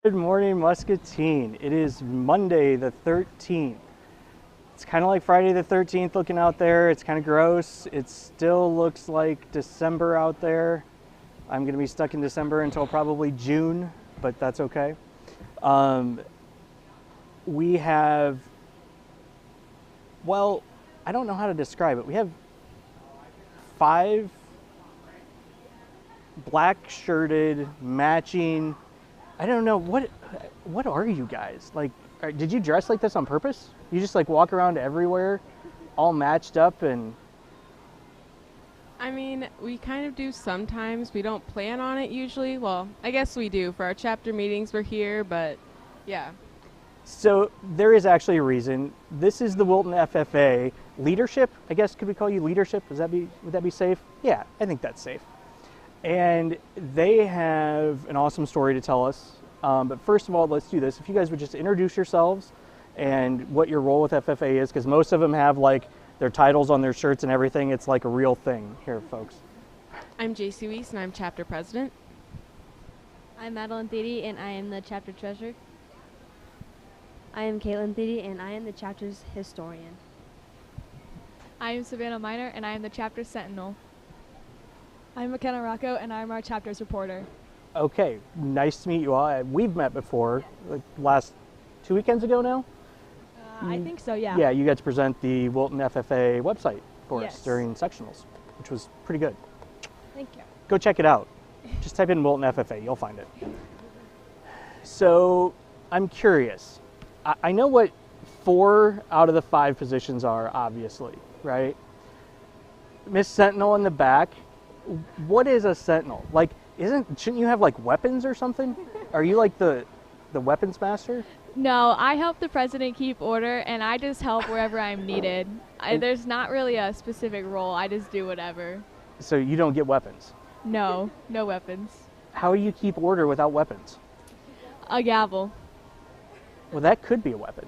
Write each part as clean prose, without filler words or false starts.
Good morning, Muscatine. It is Monday the 13th. It's kind of like Friday the 13th looking out there. It's kind of gross. It still looks like December out there. I'm going to be stuck in December until probably June, but that's okay. We have, well, I don't know how to describe it. We have 5 black shirted matching, I don't know, what are you guys? Like, did you dress like this on purpose? You just like walk around everywhere all matched up? And I mean, we kind of do sometimes. We don't plan on it usually. Well, I guess we do. For our chapter meetings, we're here, but yeah. so there is actually a reason. This is the Wilton FFA leadership. I guess, could we call you leadership? Would that be safe? Yeah, I think that's safe. And they have an awesome story to tell us. But first of all, let's do this. If you guys would just introduce yourselves and what your role with FFA is, because most of them have like their titles on their shirts and everything. It's like a real thing here, folks. I'm JC Weiss, and I'm chapter president. I'm Madeline Thede, and I am the chapter treasurer. I am Caitlin Thede, and I am the chapter's historian. I am Savannah Miner, and I am the chapter sentinel. I'm McKenna Rocco, and I'm our chapter's reporter. Okay, nice to meet you all. We've met before, like last 2 weekends ago now? I think so, yeah. Yeah, you got to present the Wilton FFA website for us Yes. during sectionals, which was pretty good. Thank you. Go check it out. Just type in Wilton FFA, you'll find it. So I'm curious. I know what 4 out of the 5 positions are, obviously, right? Miss Sentinel in the back. What is a sentinel? Like, shouldn't you have like weapons or something? Are you like the weapons master? No, I help the president keep order, and I just help wherever I'm needed. There's not really a specific role. I just do whatever. So you don't get weapons. No weapons. How do you keep order without weapons? A gavel. Well, that could be a weapon.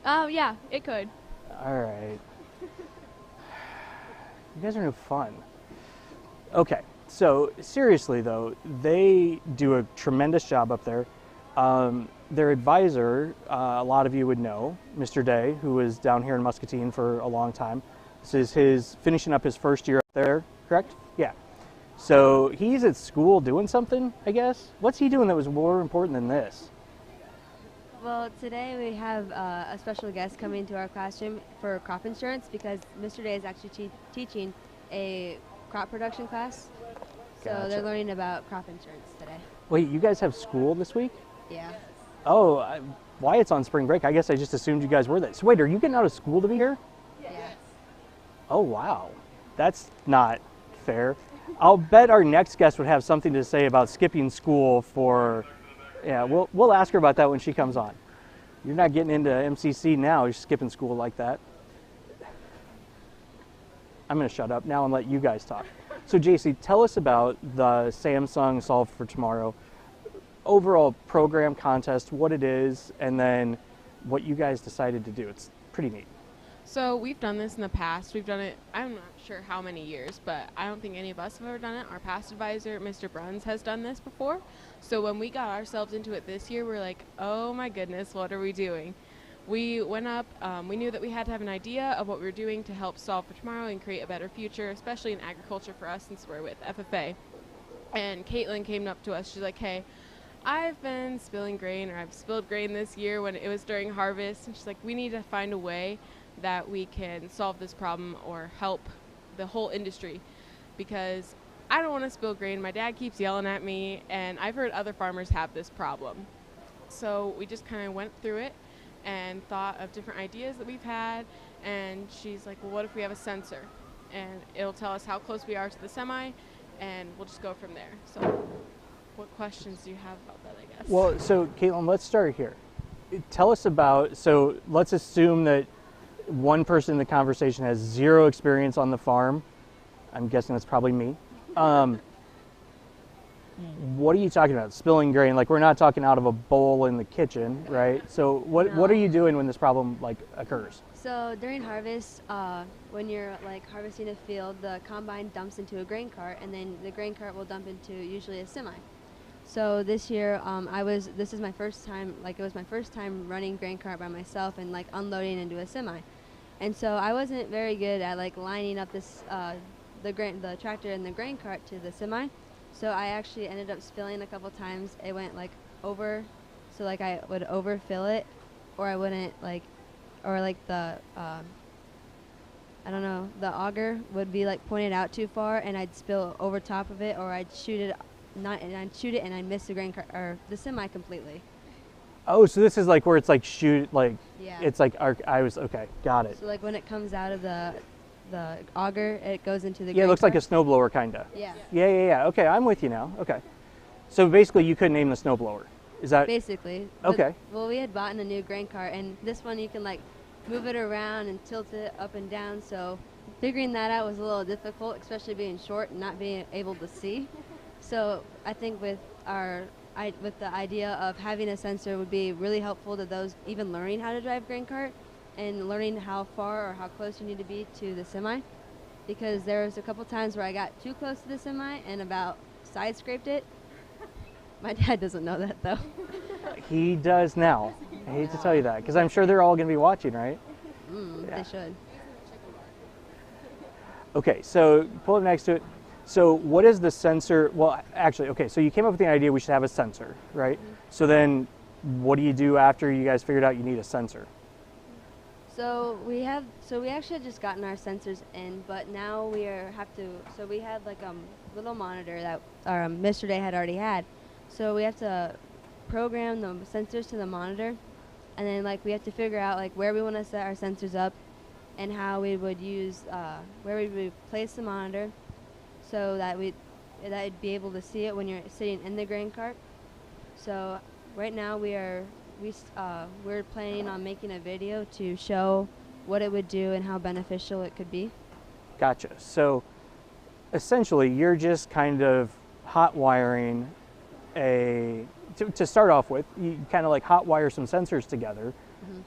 Oh, yeah, it could. All right. You guys are no fun. Okay, so seriously though, they do a tremendous job up there. Their advisor, a lot of you would know, Mr. Day, who was down here in Muscatine for a long time. This is his finishing up his first year up there, correct? Yeah. So he's at school doing something, I guess. What's he doing that was more important than this? Well, today we have a special guest coming to our classroom for crop insurance because Mr. Day is actually teaching a crop production class. So Gotcha. they're learning about crop insurance today. Wait, you guys have school this week? Yeah. Oh, why it's on spring break? I guess I just assumed you guys were there. So wait, are you getting out of school to be here? Yeah. Oh, wow. That's not fair. I'll bet our next guest would have something to say about skipping school for, yeah, we'll ask her about that when she comes on. You're not getting into MCC now, you're skipping school like that. I'm going to shut up now and let you guys talk. So JC, tell us about the Samsung Solve for Tomorrow overall program contest, what it is, and then what you guys decided to do. It's pretty neat. So we've done this in the past. We've done it, I'm not sure how many years, but I don't think any of us have ever done it. Our past advisor, Mr. Bruns, has done this before. So when we got ourselves into it this year, we're like, oh my goodness, what are we doing? We went up, we knew that we had to have an idea of what we were doing to help solve for tomorrow and create a better future, especially in agriculture for us since we're with FFA. And Caitlin came up to us, she's like, hey, I've been spilling grain, or I've spilled grain this year when it was during harvest, and she's like, we need to find a way that we can solve this problem or help the whole industry, because I don't want to spill grain. My dad keeps yelling at me, and I've heard other farmers have this problem. So we just kind of went through it and thought of different ideas that we've had, and she's like, well, what if we have a sensor, and it'll tell us how close we are to the semi, and we'll just go from there. So what questions do you have about that, I guess? Well, so Caitlin, let's start here. Tell us about, so let's assume that one person in the conversation has 0 experience on the farm. I'm guessing that's probably me. What are you talking about? Spilling grain? Like, we're not talking out of a bowl in the kitchen, right? So what are you doing when this problem like occurs? So during harvest, when you're like harvesting a field, the combine dumps into a grain cart, and then the grain cart will dump into usually a semi. So this year, this is my first time, like it was my first time running grain cart by myself and like unloading into a semi. And so I wasn't very good at like lining up this, the tractor and the grain cart to the semi. So I actually ended up spilling a couple times. It went like over, so like I would overfill it, or I wouldn't like, or like the, I don't know, the auger would be like pointed out too far and I'd spill over top of it, or I'd shoot it and I'd miss the grain cart or the semi completely. Oh, so this is like where it's like shoot, like Yeah. it's like okay, got it. So like when it comes out of the auger, it goes into the Yeah, it looks like a snowblower kinda. Yeah. Yeah. Okay, I'm with you now. Okay. So basically you couldn't name the snowblower. Is that Basically. okay? Well, we had bought a new grain cart, and this one you can like move it around and tilt it up and down. So figuring that out was a little difficult, especially being short and not being able to see. So I think with the idea of having a sensor would be really helpful to those even learning how to drive grain cart and learning how far or how close you need to be to the semi. Because there was a couple times where I got too close to the semi and about side scraped it. My dad doesn't know that though. He does now. I hate to tell you that because I'm sure they're all going to be watching, right? Yeah. They should. Okay, so pull it next to it. So what is the sensor? Well, actually, okay, so you came up with the idea we should have a sensor, right? Mm-hmm. So then what do you do after you guys figured out you need a sensor? So we actually had just gotten our sensors in, but now we had like little monitor that our Mr. Day had already had. So we have to program the sensors to the monitor, and then like we have to figure out like where we want to set our sensors up and how we would use where we would place the monitor so that it'd be able to see it when you're sitting in the grain cart. So right now we're planning on making a video to show what it would do and how beneficial it could be. Gotcha. So essentially you're just kind of hot wiring to start off with, you kind of like hot wire some sensors together,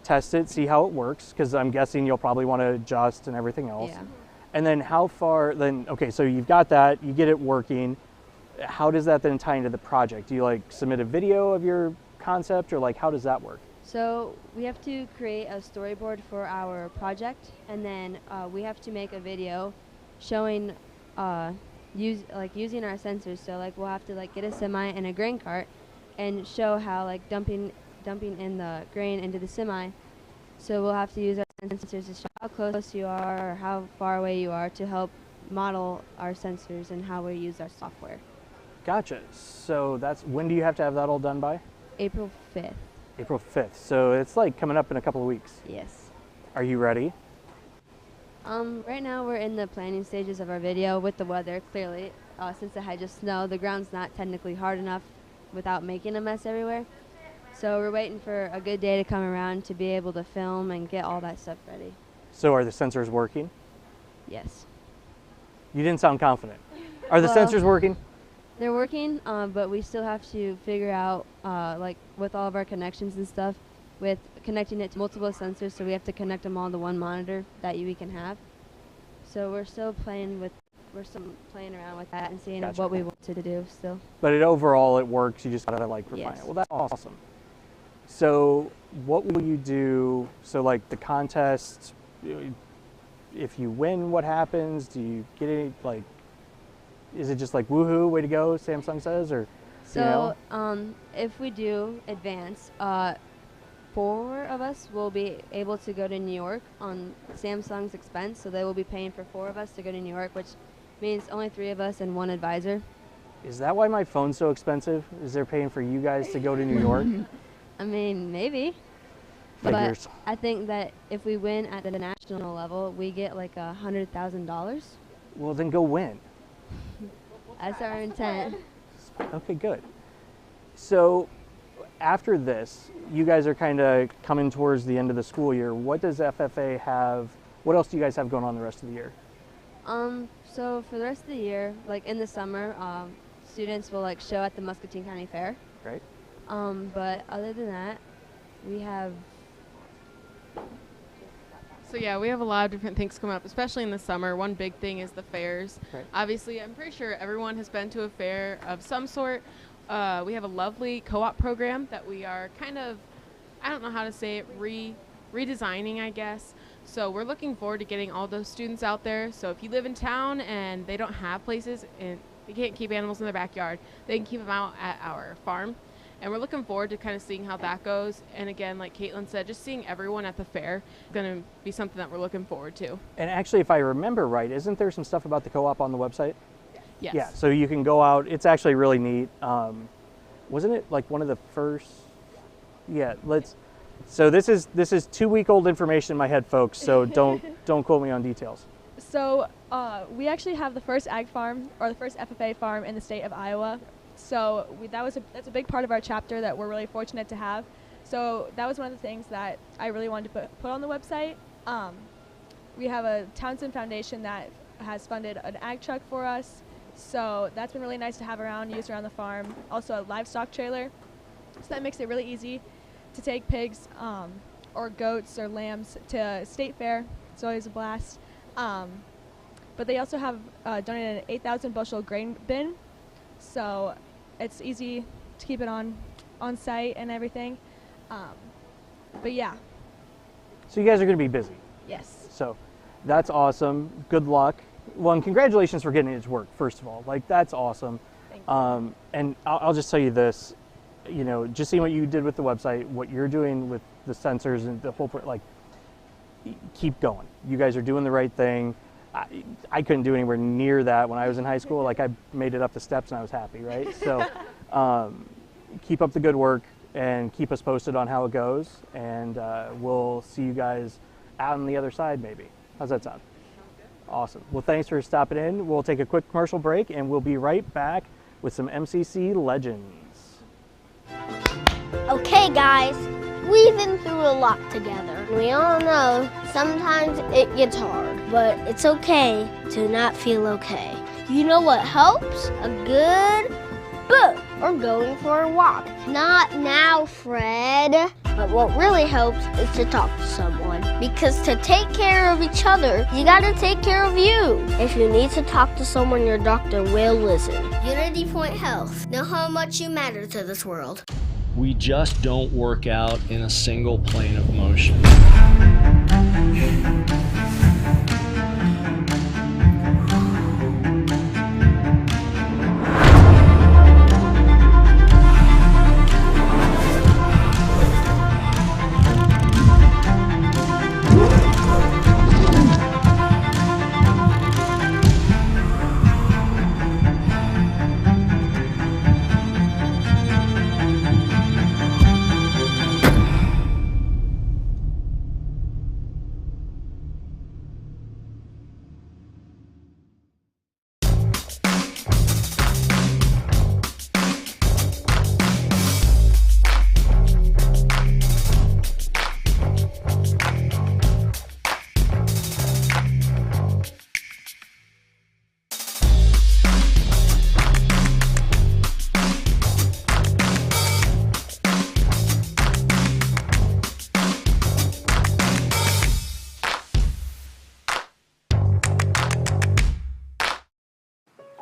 test it, see how it works, because I'm guessing you'll probably want to adjust and everything else. Yeah. And then okay, so you've got that, you get it working. How does that then tie into the project? Do you like submit a video of your concept, or like how does that work? So we have to create a storyboard for our project, and then we have to make a video showing using our sensors. So like we'll have to like get a semi and a grain cart and show how like dumping in the grain into the semi. So we'll have to use our sensors to show how close you are or how far away you are to help model our sensors and how we use our software. Gotcha. So when do you have to have that all done by? April 5th. April 5th. So it's like coming up in a couple of weeks. Yes. Are you ready? Right now we're in the planning stages of our video with the weather. Clearly, since it had just snowed, the ground's not technically hard enough without making a mess everywhere. So we're waiting for a good day to come around to be able to film and get all that stuff ready. So are the sensors working? Yes. You didn't sound confident. Are the Well, sensors working? They're working, but we still have to figure out, like with all of our connections and stuff, with connecting it to multiple sensors, so we have to connect them all to one monitor that we can have. So we're still playing around with that and seeing Gotcha. what we want to do still. But overall it works, you just gotta like refine Yes. it. Well, that's awesome. So what will you do, so like the contest, if you win, what happens? Do you get any, like, is it just like woohoo, way to go, Samsung says, or? So if we do advance, 4 of us will be able to go to New York on Samsung's expense, so they will be paying for 4 of us to go to New York, which means only 3 of us and 1 advisor. Is that why my phone's so expensive? Is they're paying for you guys to go to New York? I mean, maybe. Figures. But I think that if we win at the national level, we get like $100,000. Well, then go win. That's our intent. Okay, good. So after this, you guys are kind of coming towards the end of the school year. What does FFA have? What else do you guys have going on the rest of the year? So for the rest of the year, like in the summer, students will like show at the Muscatine County Fair. Right. But other than that, we have. So yeah, we have a lot of different things coming up, especially in the summer. One big thing is the fairs. Right. Obviously, I'm pretty sure everyone has been to a fair of some sort. We have a lovely co-op program that we are kind of, I don't know how to say it, redesigning, I guess. So we're looking forward to getting all those students out there. So if you live in town and they don't have places and they can't keep animals in their backyard, they can keep them out at our farm. And we're looking forward to kind of seeing how that goes. And again, like Caitlin said, just seeing everyone at the fair is going to be something that we're looking forward to. And actually, if I remember right, isn't there some stuff about the co-op on the website? Yes. Yeah, so you can go out. It's actually really neat. Wasn't it like one of the first? Yeah, so this is 2-week-old information in my head, folks. So don't quote me on details. So we actually have the first ag farm, or the first FFA farm in the state of Iowa. So that's a big part of our chapter that we're really fortunate to have. So that was one of the things that I really wanted to put on the website. We have a Townsend Foundation that has funded an ag truck for us. So that's been really nice to have used around the farm. Also a livestock trailer. So that makes it really easy to take pigs or goats or lambs to state fair. It's always a blast. But they also have donated an 8,000 bushel grain bin. So it's easy to keep it on site and everything. But yeah. So you guys are going to be busy. Yes. So that's awesome. Good luck. Well, and congratulations for getting it to work, first of all. Like, that's awesome. Thank you. And I'll just tell you this, just seeing what you did with the website, what you're doing with the sensors and the whole, keep going. You guys are doing the right thing. I couldn't do anywhere near that when I was in high school. Like, I made it up the steps and I was happy, right? So keep up the good work and keep us posted on how it goes. And we'll see you guys out on the other side, maybe. How's that sound? Awesome. Well, thanks for stopping in. We'll take a quick commercial break and we'll be right back with some MCC Legends. Okay, guys, we've been through a lot together. We all know sometimes it gets hard, but it's okay to not feel okay. You know what helps? A good book or going for a walk. Not now, Fred. But what really helps is to talk to someone. Because to take care of each other, you gotta take care of you. If you need to talk to someone, your doctor will listen. Unity Point Health. Know how much you matter to this world. We just don't work out in a single plane of motion.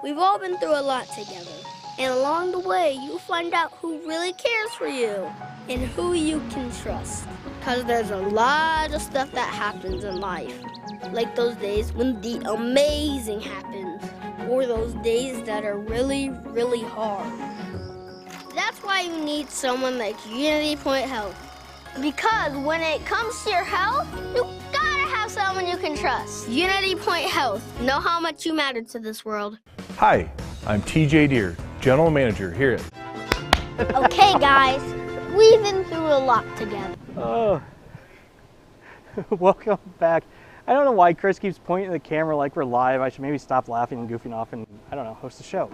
We've all been through a lot together. And along the way, you'll find out who really cares for you and who you can trust. Because there's a lot of stuff that happens in life. Like those days when the amazing happens. Or those days that are really, really hard. That's why you need someone like Unity Point Health. Because when it comes to your health, you gotta have someone you can trust. Unity Point Health. Know how much you matter to this world. Hi, I'm TJ Deere, General Manager here at... Okay, guys, we've been through a lot together. Oh, welcome back. I don't know why Chris keeps pointing at the camera like we're live. I should maybe stop laughing and goofing off and, I don't know, host the show.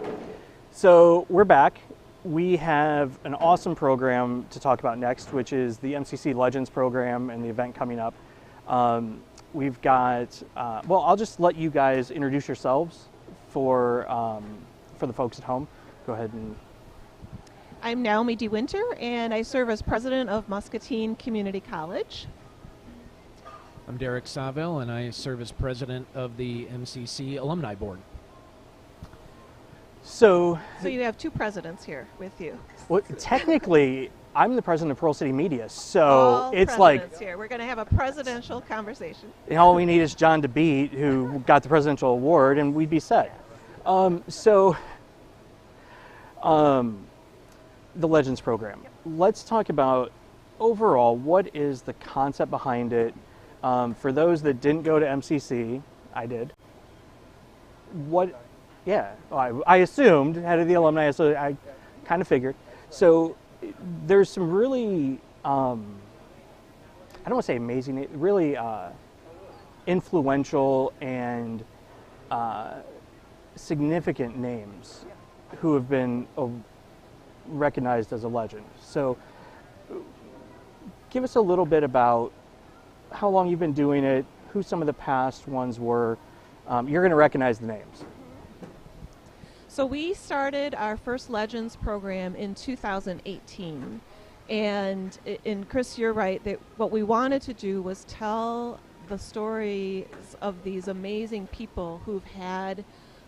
So we're back. We have an awesome program to talk about next, which is the MCC Legends program and the event coming up. We've got, well, I'll just let you guys introduce yourselves for the folks at home. Go ahead and... I'm Naomi DeWinter, and I serve as president of Muscatine Community College. I'm Derek Saville, and I serve as president of the MCC Alumni Board. So you have two presidents here with you. well, technically, I'm the president of Pearl City Media, so All it's like presidents here. We're going to have a presidential conversation. all we need is John DeBeat, who got the presidential award, and we'd be set. The Legends program. Let's talk about overall, what is the concept behind it? For those that didn't go to MCC, I did. I assumed, head of the alumni, so I kind of figured. So there's some really, I don't want to say amazing, really influential and significant names who have been recognized as a legend. So give us a little bit about how long you've been doing it, who some of the past ones were. You're going to recognize the names. So we started our first Legends program in 2018. And Chris, you're right, that what we wanted to do was tell the stories of these amazing people who've had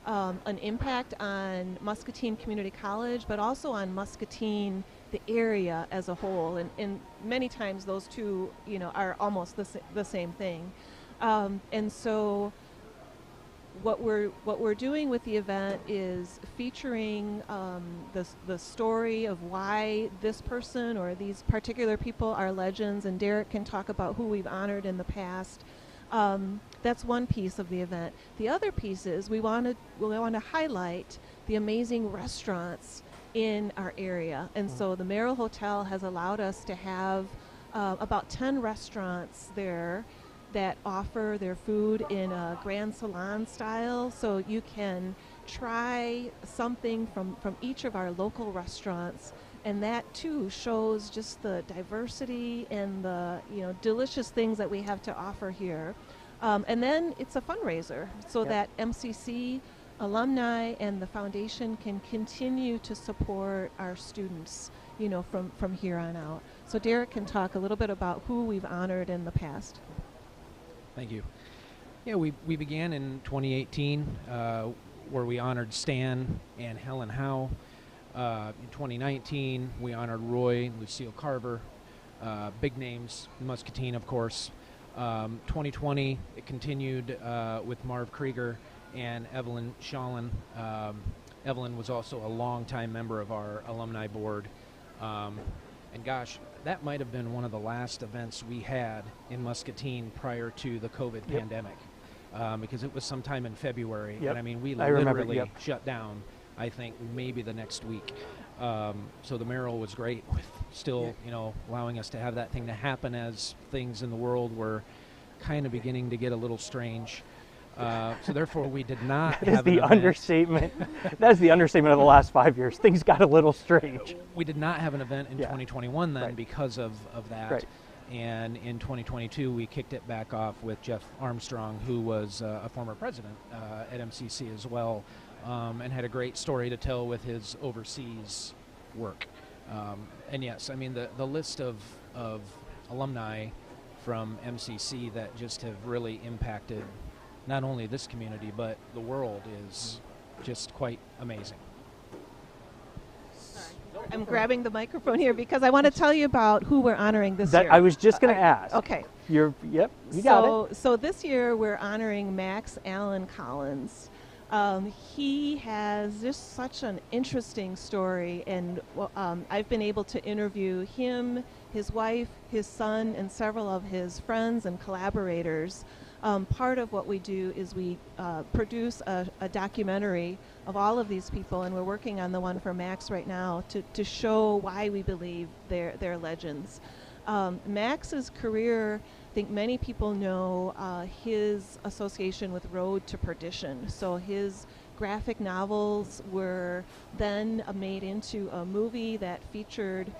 an impact on Muscatine Community College, but also on Muscatine, the area as a whole. And many times those two, are almost the same thing. And so what we're doing with the event is featuring the story of why this person or these particular people are legends, and Derek can talk about who we've honored in the past. That's one piece of the event. The other piece is we want to highlight the amazing restaurants in our area, and so the Merrill Hotel has allowed us to have about 10 restaurants there that offer their food in a Grand Salon style, so you can try something from each of our local restaurants, and that too shows just the diversity and the delicious things that we have to offer here. And then it's a fundraiser so that MCC alumni and the foundation can continue to support our students, from here on out. So Derek can talk a little bit about who we've honored in the past. Thank you. Yeah, we began in 2018 where we honored Stan and Helen Howe. In 2019, we honored Roy, Lucille Carver, big names, Muscatine, of course. 2020, it continued with Marv Krieger and Evelyn Shallon. Evelyn was also a longtime member of our alumni board. And gosh, that might have been one of the last events we had in Muscatine prior to the COVID pandemic, because it was sometime in February. And I mean, we literally shut down, I think, maybe the next week. So the Merrill was great with still, allowing us to have that thing to happen as things in the world were kind of beginning to get a little strange. So therefore, we did not have an event. Understatement. That's the understatement of the last 5 years. Things got a little strange. We did not have an event in 2021 then because of that. Right. And in 2022, we kicked it back off with Jeff Armstrong, who was a former president at MCC as well, and had a great story to tell with his overseas work. And yes, I mean, the list of alumni from MCC that just have really impacted not only this community, but the world is just quite amazing. I'm grabbing the microphone here because I want to tell you about who we're honoring this year. I was just going to ask. Okay. You got it. So this year we're honoring Max Allen Collins. He has just such an interesting story, and I've been able to interview him, his wife, his son, and several of his friends and collaborators. Part of what we do is we produce a documentary of all of these people, and we're working on the one for Max right now to show why we believe they're legends. Max's career, I think many people know his association with Road to Perdition. So his graphic novels were then made into a movie that featured,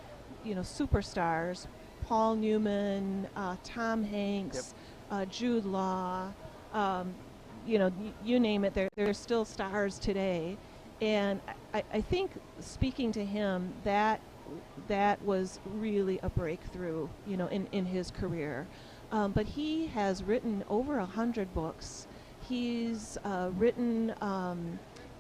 superstars, Paul Newman, Tom Hanks, Jude Law, you name it, they're still stars today. And I think speaking to him, that was really a breakthrough, in his career. But he has written over 100 books. He's written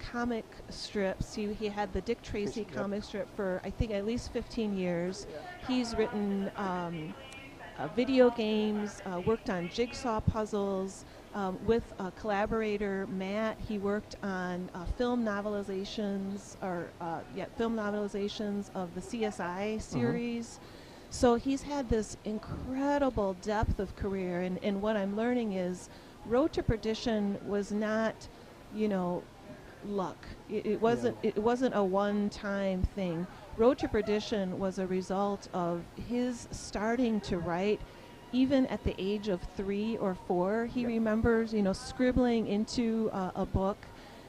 comic strips. He had the Dick Tracy comic strip for, I think, at least 15 years. He's written video games, worked on jigsaw puzzles. With a collaborator, Matt, he worked on film novelizations, film novelizations of the CSI series. So he's had this incredible depth of career, and what I'm learning is Road to Perdition was not, luck. It wasn't a one-time thing. Road to Perdition was a result of his starting to write. Even at the age of 3 or 4, he remembers, scribbling into a book.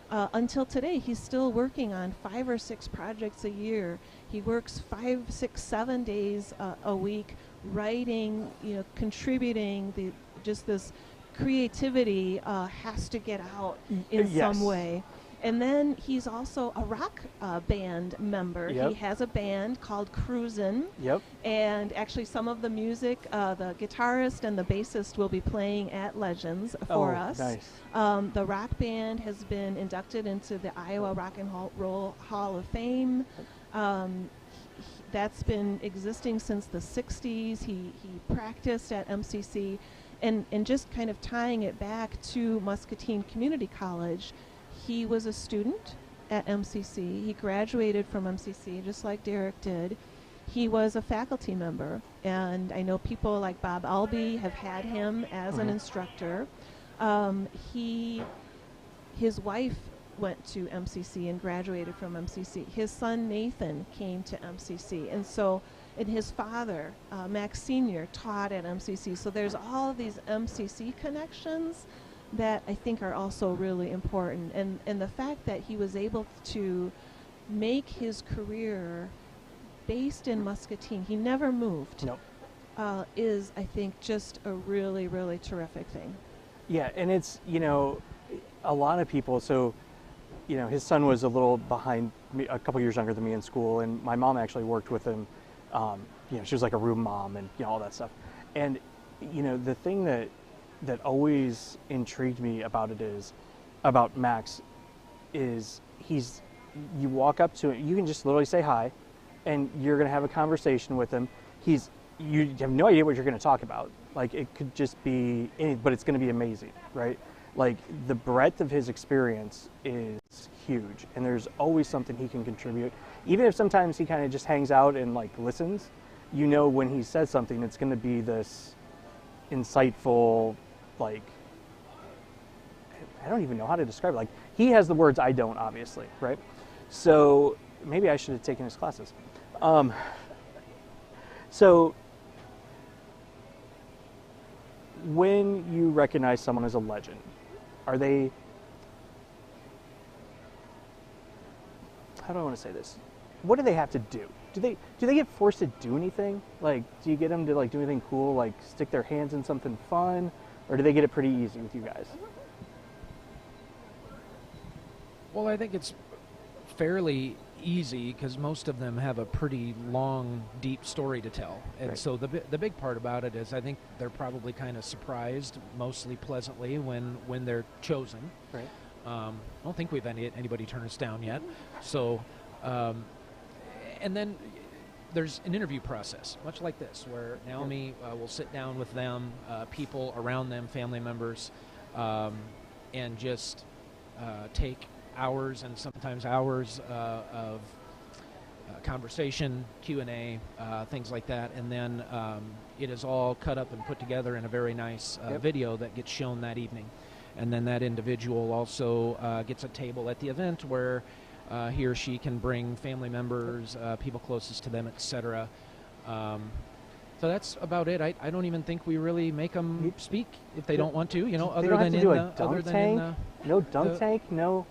Until today, he's still working on 5 or 6 projects a year. He works 5, 6, 7 days a week, writing, contributing. Just this creativity has to get out in some way. And then he's also a rock band member. He has a band called Cruisin'. And actually some of the music, the guitarist and the bassist will be playing at Legends for us. Nice. The rock band has been inducted into the Iowa Rock and Roll Hall of Fame. That's been existing since the 60s. He practiced at MCC. And just kind of tying it back to Muscatine Community College, he was a student at MCC. He graduated from MCC just like Derek did. He was a faculty member, and I know people like Bob Albee have had him as an instructor. His wife went to MCC and graduated from MCC. His son Nathan came to MCC, and his father, Max Sr., taught at MCC. So there's all of these MCC connections that I think are also really important. And the fact that he was able to make his career based in Muscatine, he never moved, is, I think, just a really, really terrific thing. Yeah, and it's, a lot of people, so, his son was a little behind me, a couple years younger than me in school, and my mom actually worked with him. She was like a room mom and, all that stuff. And, the thing that always intrigued me about Max is you walk up to him, you can just literally say hi, and you're going to have a conversation with him. You have no idea what you're going to talk about. Like, it could just be but it's going to be amazing, right? Like, the breadth of his experience is huge, and there's always something he can contribute. Even if sometimes he kind of just hangs out and listens, when he says something, it's going to be this insightful, I don't even know how to describe it. He has the words, I don't, obviously, right? So maybe I should have taken his classes. So when you recognize someone as a legend, are they, how do I want to say this? What do they have to do? Do they get forced to do anything? Do you get them to do anything cool, stick their hands in something fun? Or do they get it pretty easy with you guys? Well, I think it's fairly easy because most of them have a pretty long, deep story to tell. And so the big part about it is I think they're probably kind of surprised, mostly pleasantly, when they're chosen. Right. I don't think we've had anybody turn us down yet. So, and then there's an interview process, much like this, where Naomi will sit down with them, people around them, family members, and just take hours and sometimes hours of conversation, Q&A, things like that, and then it is all cut up and put together in a very nice video that gets shown that evening. And then that individual also gets a table at the event where he or she can bring family members, people closest to them, etc. So that's about it. I don't even think we really make them speak if they don't want to. Other than in the no dunk tank, no.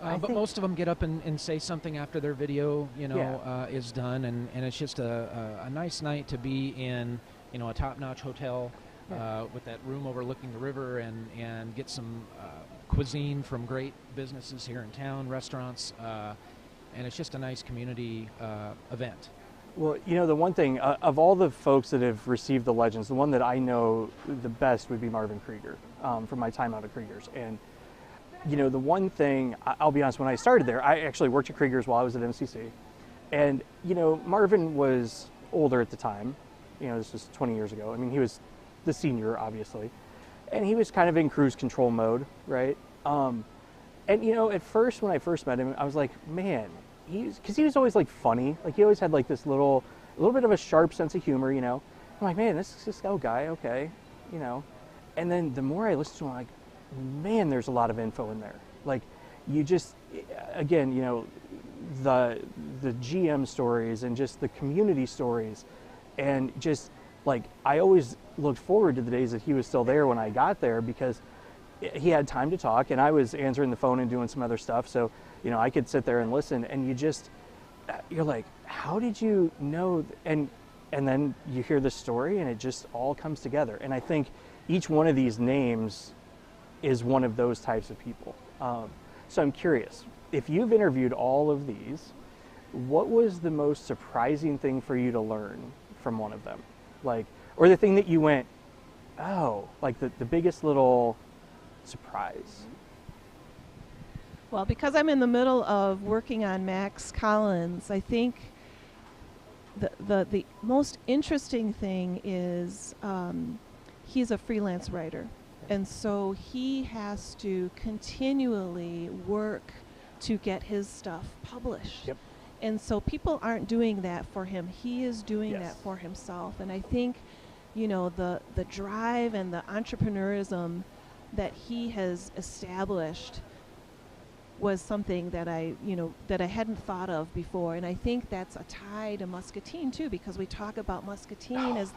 But most of them get up and say something after their video, is done, and it's just a nice night to be in, a top-notch hotel with that room overlooking the river and get some cuisine from great businesses here in town, restaurants, and it's just a nice community event. Well, the one thing, of all the folks that have received the Legends, the one that I know the best would be Marvin Krieger, from my time out at Krieger's. And you know, the one thing, I'll be honest, when I started there, I actually worked at Krieger's while I was at MCC. And, you know, Marvin was older at the time. You know, this was 20 years ago. I mean, he was the senior, obviously. And he was kind of in cruise control mode, right? And, you know, at first, when I first met him, I was like, man, because he was always, like, funny. Like, he always had, like, this little bit of a sharp sense of humor, you know. I'm like, man, this guy, okay, you know. And then the more I listened to him, I'm like, man, there's a lot of info in there. Like, you just, again, you know, the GM stories and just the community stories, and just, like, I always looked forward to the days that he was still there when I got there, because he had time to talk, and I was answering the phone and doing some other stuff, so, you know, I could sit there and listen, and you just, you're like, how did you know? And then you hear the story, and it just all comes together. And I think each one of these names is one of those types of people. So I'm curious, if you've interviewed all of these, what was the most surprising thing for you to learn from one of them? Like, or the thing that you went, oh, like the biggest little surprise? Well, because I'm in the middle of working on Max Collins, I think the most interesting thing is he's a freelance writer. And so he has to continually work to get his stuff published. Yep. And so people aren't doing that for him. He is doing Yes. that for himself. And I think, you know, the drive and the entrepreneurism that he has established was something that I hadn't thought of before. And I think that's a tie to Muscatine too, because we talk about Muscatine as the